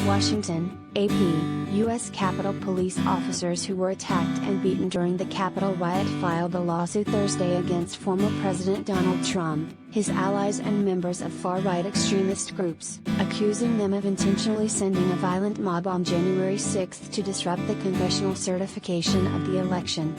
Washington, AP, U.S. Capitol police officers who were attacked and beaten during the Capitol riot filed a lawsuit Thursday against former President Donald Trump, his allies and members of far-right extremist groups, accusing them of intentionally sending a violent mob on January 6 to disrupt the congressional certification of the election.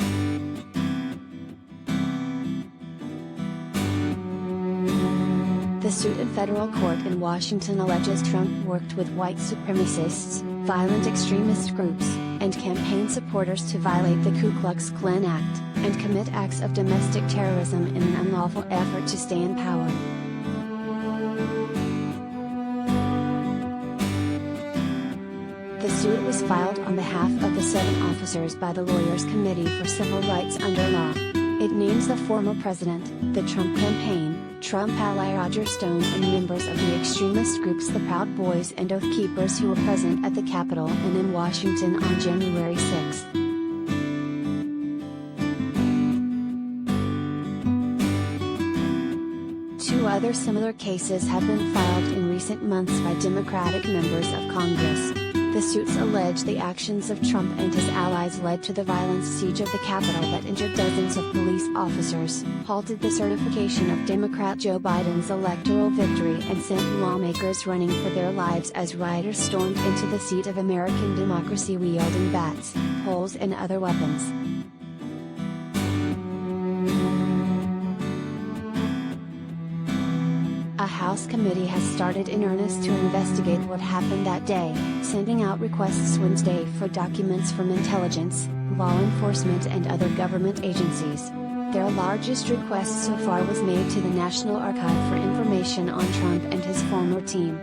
The suit in federal court in Washington alleges Trump worked with white supremacists, violent extremist groups, and campaign supporters to violate the Ku Klux Klan Act, and commit acts of domestic terrorism in an unlawful effort to stay in power. The suit was filed on behalf of the 7 officers by the Lawyers Committee for Civil Rights under Law. It names the former president, the Trump campaign, Trump ally Roger Stone and members of the extremist groups the Proud Boys and Oath Keepers who were present at the Capitol and in Washington on January 6. Two other similar cases have been filed in recent months by Democratic members of Congress. The suits allege the actions of Trump and his allies led to the violent siege of the Capitol that injured dozens of police officers, halted the certification of Democrat Joe Biden's electoral victory and sent lawmakers running for their lives as rioters stormed into the seat of American democracy wielding bats, poles and other weapons. A House committee has started in earnest to investigate what happened that day, sending out requests Wednesday for documents from intelligence, law enforcement and other government agencies. Their largest request so far was made to the National Archive for information on Trump and his former team.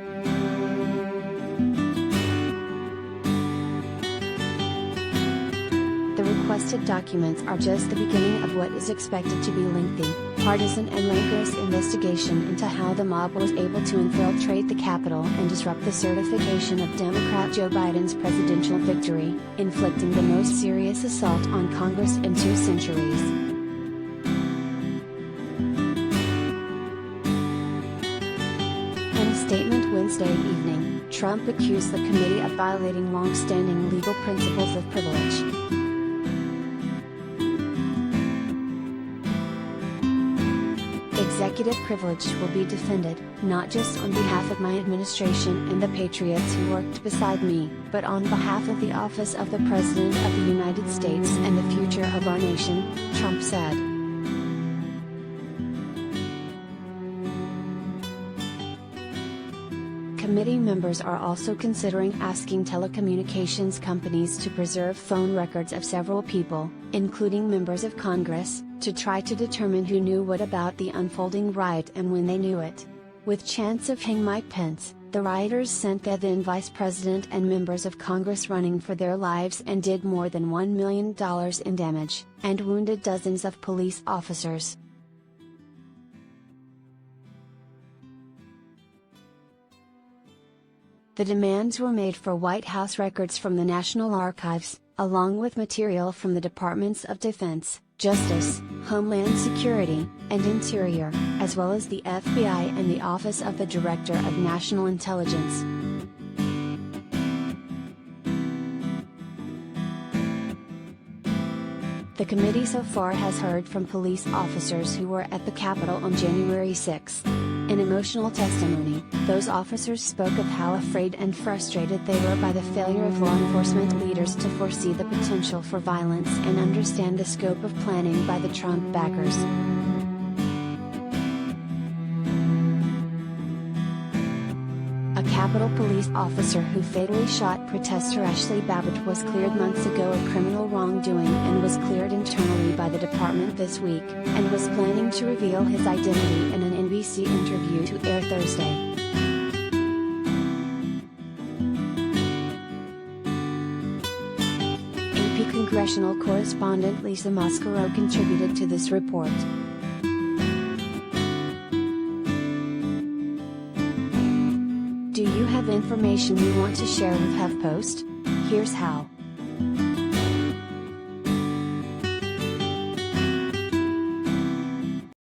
The requested documents are just the beginning of what is expected to be lengthy, partisan and rancorous investigation into how the mob was able to infiltrate the Capitol and disrupt the certification of Democrat Joe Biden's presidential victory, inflicting the most serious assault on Congress in 2 centuries. In a statement Wednesday evening, Trump accused the committee of violating long-standing legal principles of privilege. Executive privilege will be defended, not just on behalf of my administration and the patriots who worked beside me, but on behalf of the office of the President of the United States and the future of our nation, Trump said. Committee members are also considering asking telecommunications companies to preserve phone records of several people, including members of Congress, to try to determine who knew what about the unfolding riot and when they knew it. With chants of "Hang Mike Pence," the rioters sent the then Vice President and members of Congress running for their lives and did more than $1 million in damage, and wounded dozens of police officers. The demands were made for White House records from the National Archives, along with material from the Departments of Defense, Justice, Homeland Security, and Interior, as well as the FBI and the Office of the Director of National Intelligence. The committee so far has heard from police officers who were at the Capitol on January 6. In emotional testimony, those officers spoke of how afraid and frustrated they were by the failure of law enforcement leaders to foresee the potential for violence and understand the scope of planning by the Trump backers. A Capitol police officer who fatally shot protester Ashley Babbitt was cleared months ago of criminal wrongdoing and was cleared internally by the department this week, and was planning to reveal his identity in an NBC interview to air Thursday. AP congressional correspondent Lisa Mascaro contributed to this report. Do you have information you want to share with HuffPost? Here's how.